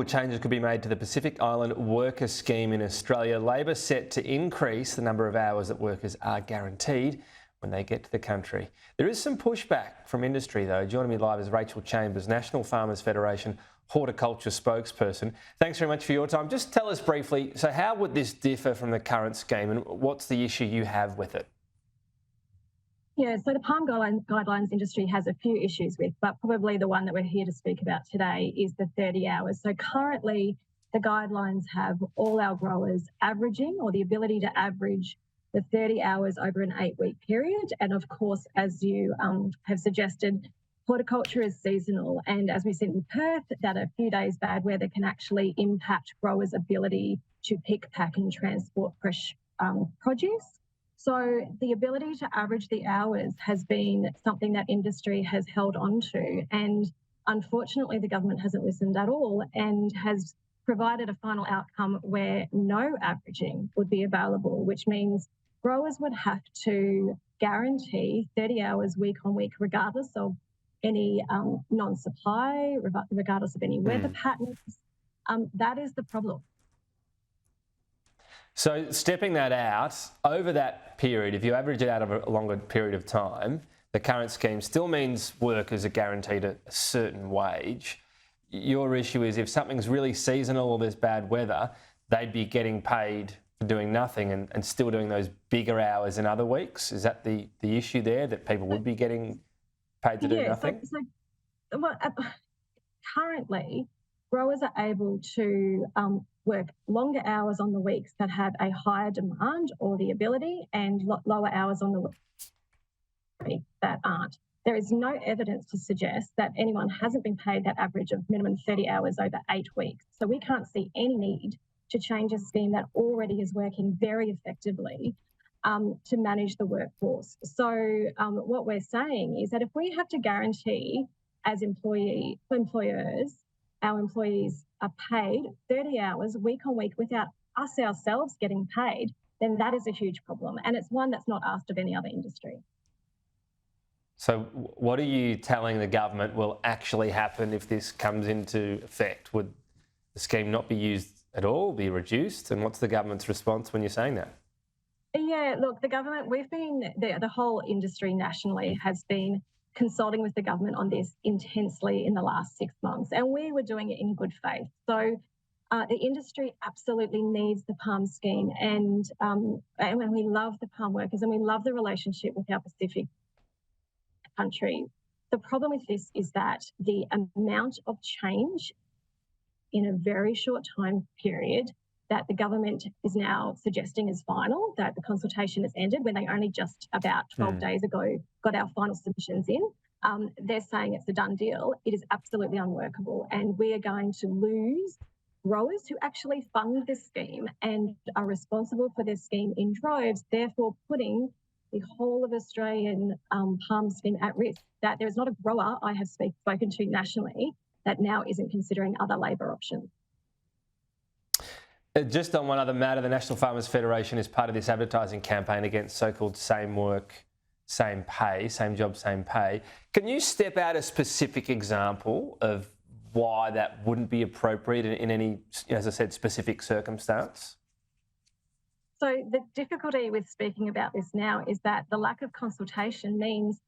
Changes could be made to the Pacific Island Worker Scheme in Australia. Labor set to increase the number of hours that workers are guaranteed when they get to the country. There is some pushback from industry though. Joining me live is Rachel Chambers, National Farmers Federation horticulture spokesperson. Thanks very much for your time. Just tell us briefly, so how would this differ from the current scheme and what's the issue you have with it? Yeah, so the palm guidelines industry has a few issues with, but probably the one that we're here to speak about today is the 30 hours. So currently the guidelines have all our growers averaging, or the ability to average, the 30 hours over an 8-week period. And of course, as you have suggested, horticulture is seasonal. And as we said in Perth, that a few days bad weather can actually impact growers' ability to pick, pack and transport fresh produce. So the ability to average the hours has been something that industry has held on to, and unfortunately the government hasn't listened at all and has provided a final outcome where no averaging would be available, which means growers would have to guarantee 30 hours week on week regardless of any non-supply, regardless of any weather patterns. That is the problem. So stepping that out, over that period, if you average it out over a longer period of time, the current scheme still means workers are guaranteed a certain wage. Your issue is if something's really seasonal or there's bad weather, they'd be getting paid for doing nothing and still doing those bigger hours in other weeks. Is that the issue there, that people would be getting paid to do nothing? Currently, growers are able to work longer hours on the weeks that have a higher demand or the ability, and lower hours on the weeks that aren't. There is no evidence to suggest that anyone hasn't been paid that average of minimum 30 hours over 8 weeks. So we can't see any need to change a scheme that already is working very effectively to manage the workforce. So what we're saying is that if we have to guarantee as employers, our employees are paid 30 hours week on week without us ourselves getting paid, then that is a huge problem. And it's one that's not asked of any other industry. So what are you telling the government will actually happen if this comes into effect? Would the scheme not be used at all, be reduced? And what's the government's response when you're saying that? Yeah, look, the government, the whole industry nationally has been consulting with the government on this intensely in the last 6 months, and we were doing it in good faith. So the industry absolutely needs the palm scheme, and we love the palm workers and we love the relationship with our Pacific country. The problem with this is that the amount of change in a very short time period that the government is now suggesting is final, that the consultation has ended when they only just about 12 days ago got our final submissions in. They're saying it's a done deal. It is absolutely unworkable, and we are going to lose growers who actually fund this scheme and are responsible for this scheme in droves, therefore putting the whole of Australian palm scheme at risk. That there is not a grower I have spoken to nationally that now isn't considering other labour options. Just on one other matter, the National Farmers Federation is part of this advertising campaign against so-called same work, same pay, same job, same pay. Can you step out a specific example of why that wouldn't be appropriate in any, as I said, specific circumstance? So the difficulty with speaking about this now is that the lack of consultation means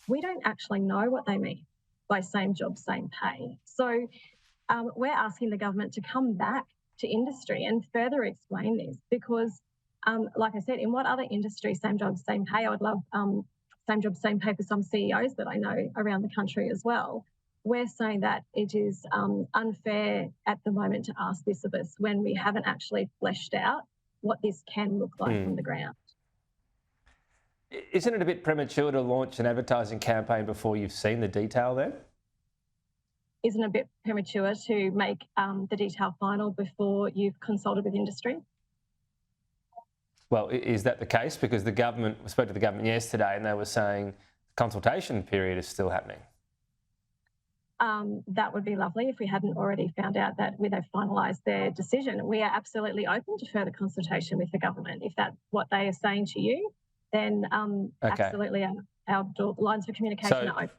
we don't actually know what they mean by same job, same pay. So we're asking the government to come back to industry and further explain this, because like I said, in what other industry, same job, same pay? I would love same job, same pay for some CEOs that I know around the country as well. We're saying that it is unfair at the moment to ask this of us when we haven't actually fleshed out what this can look like on the ground. Isn't it a bit premature to launch an advertising campaign before you've seen the detail then? Isn't it a bit premature to make the detail final before you've consulted with industry? Well, is that the case? Because the government, we spoke to the government yesterday and they were saying the consultation period is still happening. That would be lovely if we hadn't already found out that they've finalised their decision. We are absolutely open to further consultation with the government. If that's what they are saying to you, then absolutely our lines for communication are open.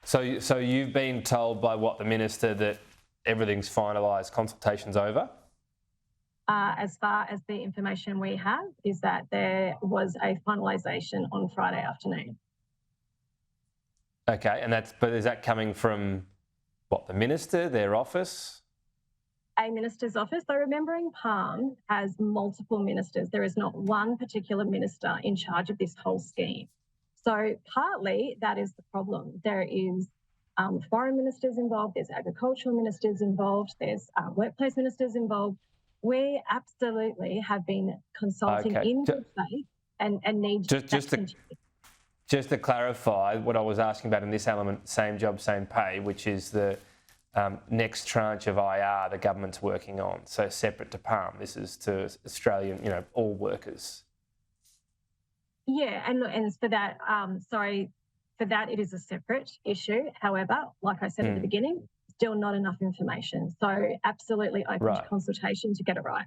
So you've been told by what, the minister, that everything's finalised, consultation's over? As far as the information we have is that there was a finalisation on Friday afternoon. Okay, but is that coming from what, the minister, their office? A minister's office. So remembering Palm has multiple ministers. There is not one particular minister in charge of this whole scheme. So partly that is the problem. There is foreign ministers involved, there's agricultural ministers involved, there's workplace ministers involved. We absolutely have been consulting in good faith and need just to clarify what I was asking about in this element, same job, same pay, which is the next tranche of IR the government's working on. So separate to Palm, this is to Australian, all workers. Yeah, and for that, for that it is a separate issue. However, like I said at the beginning, still not enough information. So absolutely open to consultation to get it right.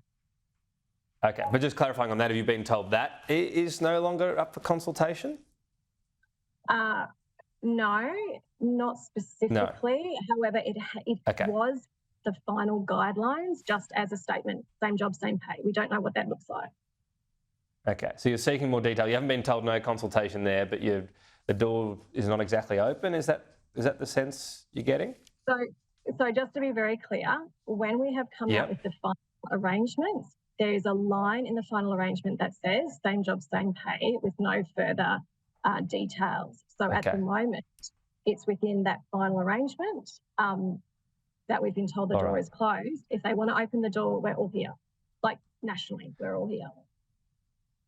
Okay, but just clarifying on that, have you been told that it is no longer up for consultation? No, not specifically. No. However, it was the final guidelines, just as a statement, same job, same pay. We don't know what that looks like. Okay, so you're seeking more detail. You haven't been told no consultation there, but the door is not exactly open. Is that the sense you're getting? So just to be very clear, when we have come out with the final arrangements, there is a line in the final arrangement that says same job, same pay with no further details. So at the moment, it's within that final arrangement that we've been told the door is closed. If they want to open the door, we're all here. Like nationally, we're all here.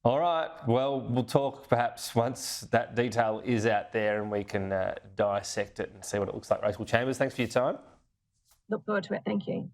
All right. Well, we'll talk perhaps once that detail is out there and we can dissect it and see what it looks like. Rachel Chambers, thanks for your time. Look forward to it. Thank you.